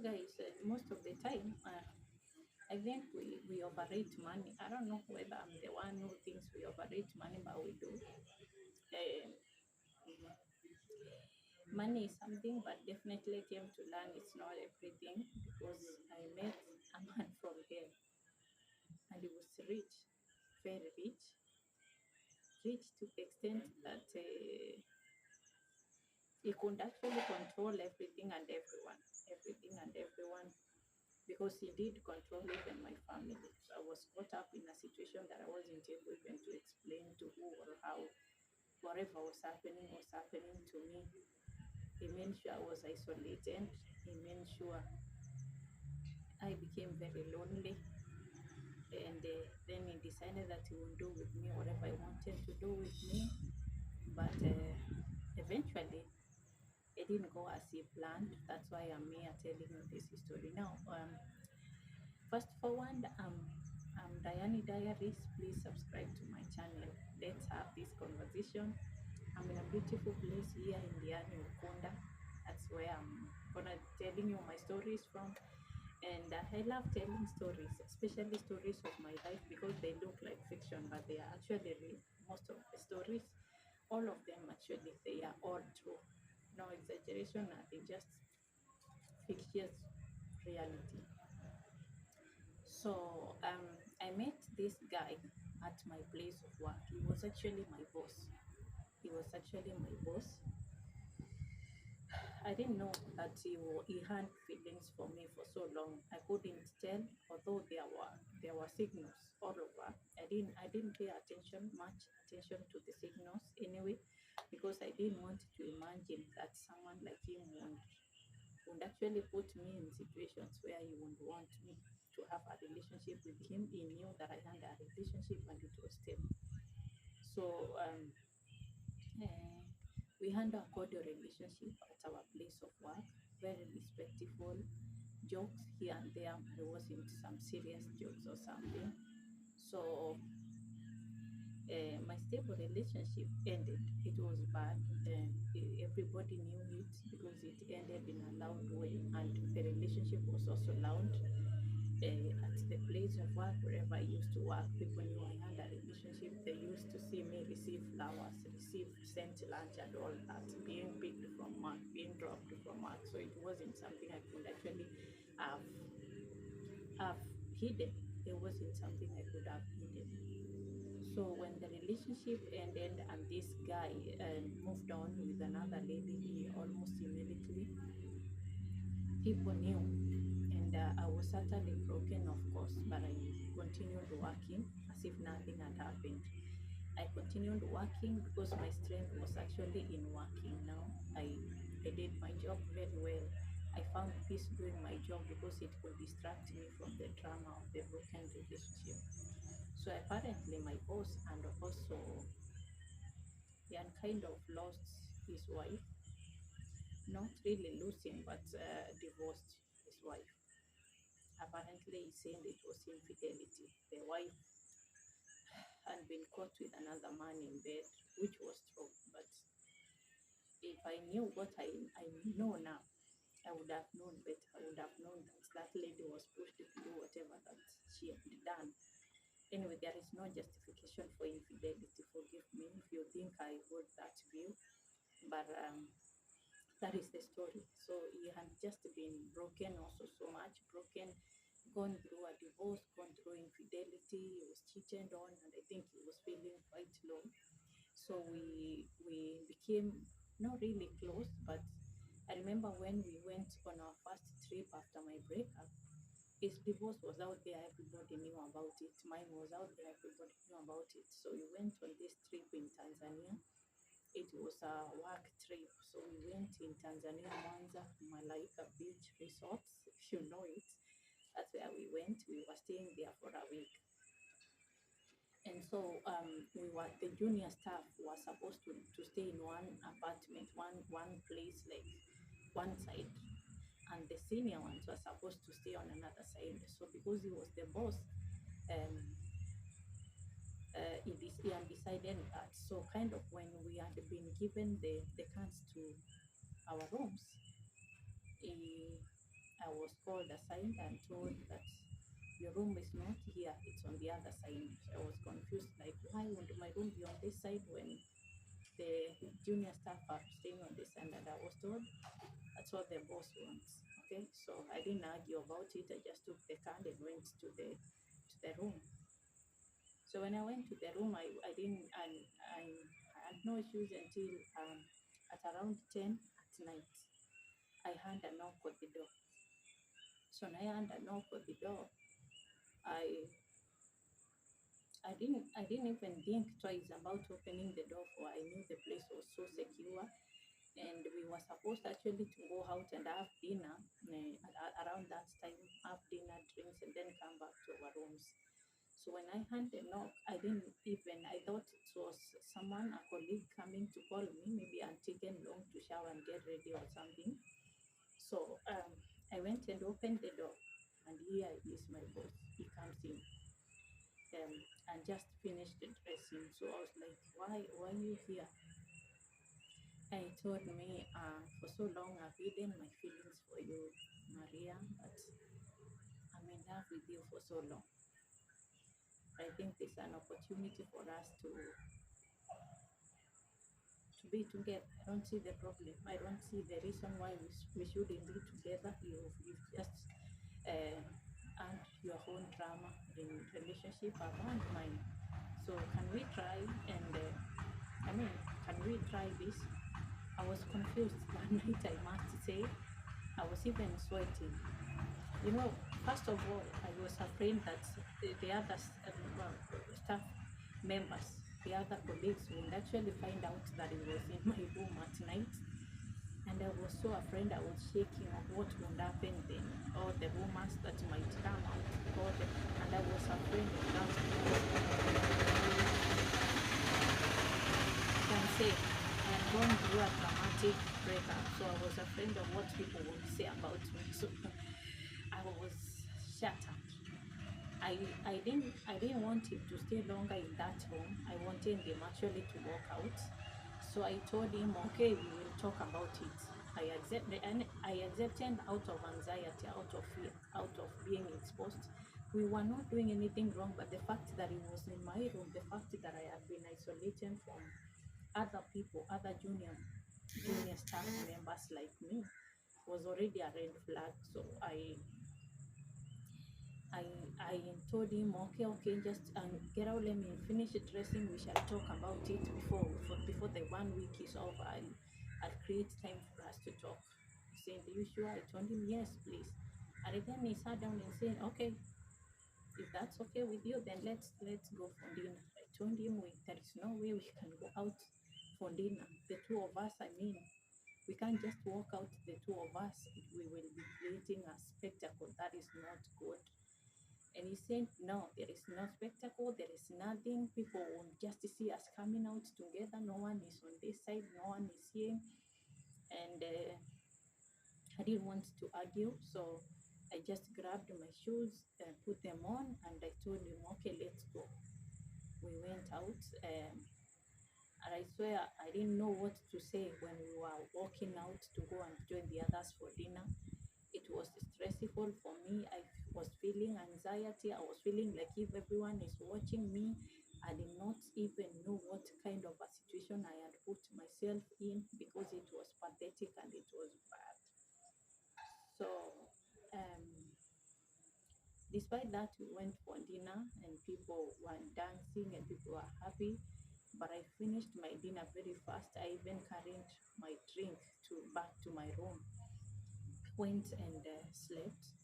guys, most of the time, I think we overrate money. I don't know whether I'm the one who thinks we overrate money, but we do. Um, Money is something, but definitely came to learn it's not everything because I met a man from here and he was rich, very rich, rich to the extent that he could actually control everything and everyone, because he did control even my family. So I was caught up in a situation that I wasn't able even to explain to who or how. Whatever was happening to me. He made sure I was isolated. He made sure I became very lonely. And then he decided that he would do with me whatever he wanted to do with me. But eventually, it didn't go as he planned. That's why I'm here telling you this story now. Fast forward, I'm Diane Diaries. Please subscribe to my channel. Let's have this conversation. I'm in a beautiful place here in Diani, Ukunda. That's where I'm gonna telling you my stories from. And I love telling stories, especially stories of my life, because they look like fiction, but they are actually real. Most of the stories, all of them actually, they are all true. No exaggeration, nothing, just fictitious reality. So I met this guy at my place of work. He was actually my boss. He was actually my boss. I didn't know that he had feelings for me for so long. I couldn't tell, although there were signals all over. I didn't pay much attention to the signals anyway, because I didn't want to imagine that someone like him would actually put me in situations where he would want me to have a relationship with him. He knew that I had a relationship and it was stable. So uh, we had a cordial relationship at our place of work, very respectful, jokes here and there. There wasn't some serious jokes or something. So my stable relationship ended. It was bad. Everybody knew it because it ended in a loud way, and the relationship was also loud. At the place of work, wherever I used to work, people knew I had a relationship. They used to see me receive flowers, receive sent lunch, and all that, being picked from work, being dropped from work. So it wasn't something I could actually have have hidden. It wasn't something I could have hidden. So when the relationship ended and this guy moved on with another lady, he almost immediately people knew, and I was certainly broken, of course, but I continued working as if nothing had happened. I continued working because my strength was actually in working now. I did my job very well. I found peace doing my job because it could distract me from the drama of the broken relationship. So apparently, my boss and also he had kind of lost his wife, not really losing, but divorced his wife. Apparently, he said it was infidelity. The wife had been caught with another man in bed, which was true. But if I knew what I know now, I would have known better. I would have known that that lady was pushed to do whatever that she had done. Anyway, there is no justification for infidelity. Forgive me if you think I hold that view, but that is the story. So he had just been broken, also so much broken, gone through a divorce, gone through infidelity. He was cheated on, and I think he was feeling quite low. So we became not really close, but I remember when we went on our first trip after my breakup. His divorce was out there, everybody knew about it. Mine was out there, everybody knew about it. So we went on this trip in Tanzania. It was a work trip. So we went in Tanzania, Mwanza, Malaika Beach Resorts, if you know it. That's where we went. We were staying there for a week. And so the junior staff were supposed to stay in one apartment, one place, like one side. And the senior ones were supposed to stay on another side. So because he was the boss, um, he had decided that. So kind of when we had been given the keys to our rooms, he, I I was called aside and told that your room is not here, it's on the other side. I was confused, like, why would my room be on this side when the junior staff are staying on this side? And I was told that's what the boss wants. Okay, so I didn't argue about it. I just took the card and went to the room. So when I went to the room, I didn't I had no issues until at around 10 at night. I had a knock on the door. So when I had a knock on the door, I I didn't even think twice about opening the door, for I knew the place was so secure, and we were supposed actually to go out and have dinner around that time, have dinner, drinks, and then come back to our rooms. So when I had the knock, I thought it was someone, a colleague coming to call me. Maybe I'm taken long to shower and get ready or something. So I went and opened the door, and here is my boss. He comes in um, and just finished dressing. So I was like, why are you here? And he told me, for so long I've hidden my feelings for you, Maria, but I'm in love with you for so long. I think it's an opportunity for us to be together. I don't see the problem. I don't see the reason why we shouldn't be together. You've just uh, earned your own drama in relationship. I've earned mine. So can we try and can we try this? I was confused that night, I must say. I was even sweating. You know, first of all, I was afraid that the other staff members, the other colleagues, would actually find out that it was in my room at night. And I was so afraid, I was shaking of what would happen then, all the rumors that might come out. And I was afraid of that. I can say I had gone through a traumatic breakup, so I was afraid of what people would say about me. So I was shattered. I didn't want him to stay longer in that home. I wanted him actually to walk out. So I told him, okay, we will talk about it. I accepted out of anxiety, out of fear, out of being exposed. We were not doing anything wrong, but the fact that he was in my room, the fact that I had been isolated from other people, other junior staff members like me, was already a red flag. So I I told him, okay, just get out, let me finish dressing. We shall talk about it before the 1 week is over. I'll create time for us to talk. He said, are you sure? I told him, yes, please. And then he sat down and said, okay, if that's okay with you, then let's go for dinner. I told him, there is no way we can go out for dinner. The two of us, we can't just walk out, the two of us. We will be creating a spectacle that is not good. And he said, no, there is no spectacle, there is nothing. People will just see us coming out together. No one is on this side, no one is here. And I didn't want to argue, so I just grabbed my shoes and put them on, and I told him, okay, let's go. We went out, and I swear I didn't know what to say when we were walking out to go and join the others for dinner. It was stressful for me. I was feeling anxiety. I was feeling like if everyone is watching me. I did not even know what kind of a situation I had put myself in, because it was pathetic and it was bad. So, um, despite that, we went for dinner and people were dancing and people were happy. But I finished my dinner very fast. I even carried my drink back to my room, went and slept.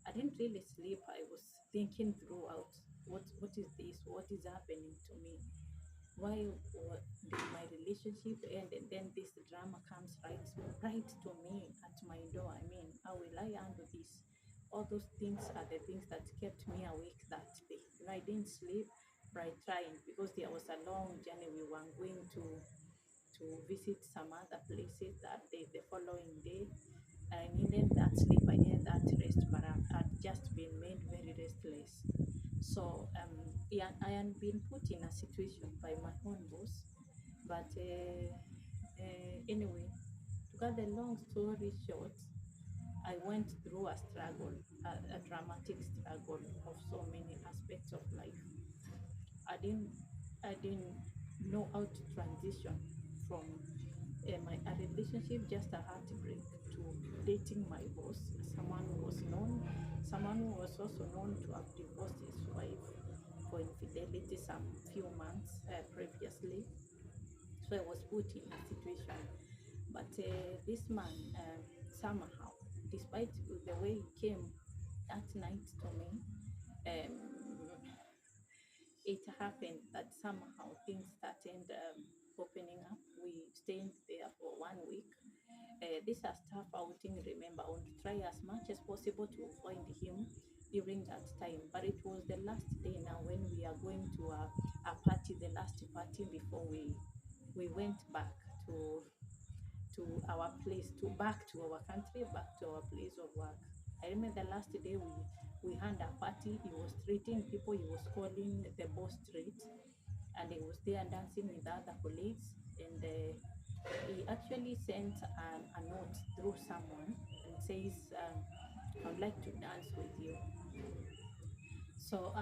I didn't really sleep. I was thinking throughout, what is this? What is happening to me? Why did my relationship end, and then this drama comes right to me at my door? I mean, how will I handle this? All those things are the things that kept me awake that day. I didn't sleep, but I tried, because there was a long journey. We were going to visit some other places that day, the following day. I needed that sleep, I needed that rest, but I had just been made very restless. So yeah, I had been put in a situation by my own boss. But anyway, to cut the long story short, I went through a struggle, a dramatic struggle of so many aspects of life. I didn't know how to transition from a relationship, just a heartbreak, to dating my boss, someone who was also known to have divorced his wife for infidelity some few months previously. So I was put in a situation. But this man, somehow, despite the way he came that night to me, um, it happened that somehow things started opening up. We stayed there for 1 week. This is a staff outing, remember. I want to try as much as possible to find him during that time. But it was the last day now when we are going to a party, the last party before we went back to our place, to back to our country, back to our place of work. I remember the last day we had a party. He was treating people. He was calling the boss street, and he was there dancing with other colleagues. And he actually sent a note through someone and says, "I'd like to dance with you." So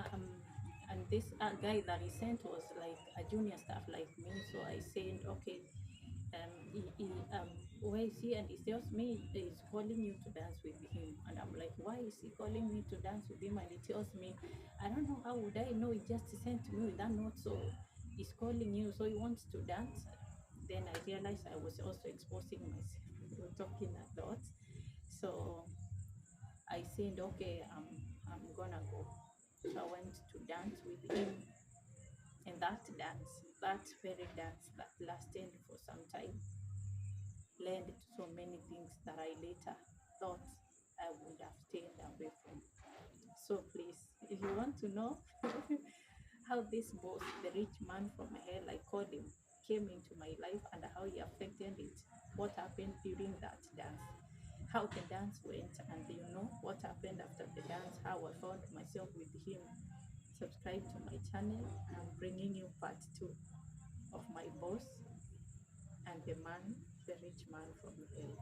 and this guy that he sent was like a junior staff like me. So I said, okay, where is he? And he tells me he's calling you to dance with him. And I'm like, why is he calling me to dance with him? And he tells me, I don't know, how would I know? He just sent me with that note, so he's calling you, so he wants to dance. Then I realized I was also exposing myself to talking a lot. So I said, okay, I'm gonna go. So I went to dance with him, and that very dance that lasted for some time, led to so many things that I later thought I would have stayed away from. So please, if you want to know how this boss, the rich man from hell, I called him, came into my life and how he affected it, what happened during that dance, how the dance went, and what happened after the dance, how I found myself with him. Subscribe to my channel. I'm bringing you part 2 of my boss and the rich man from hell.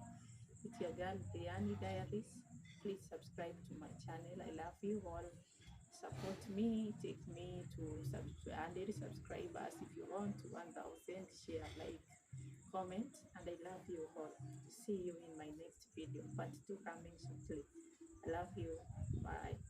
It's your girl, Brianni Diaries. Please subscribe to my channel. I love you all. Support me. Take me to 100 subscribers. If you want to 1,000, share, like, comment. And I love you all. See you in my next video. Part 2 coming shortly. I love you. Bye.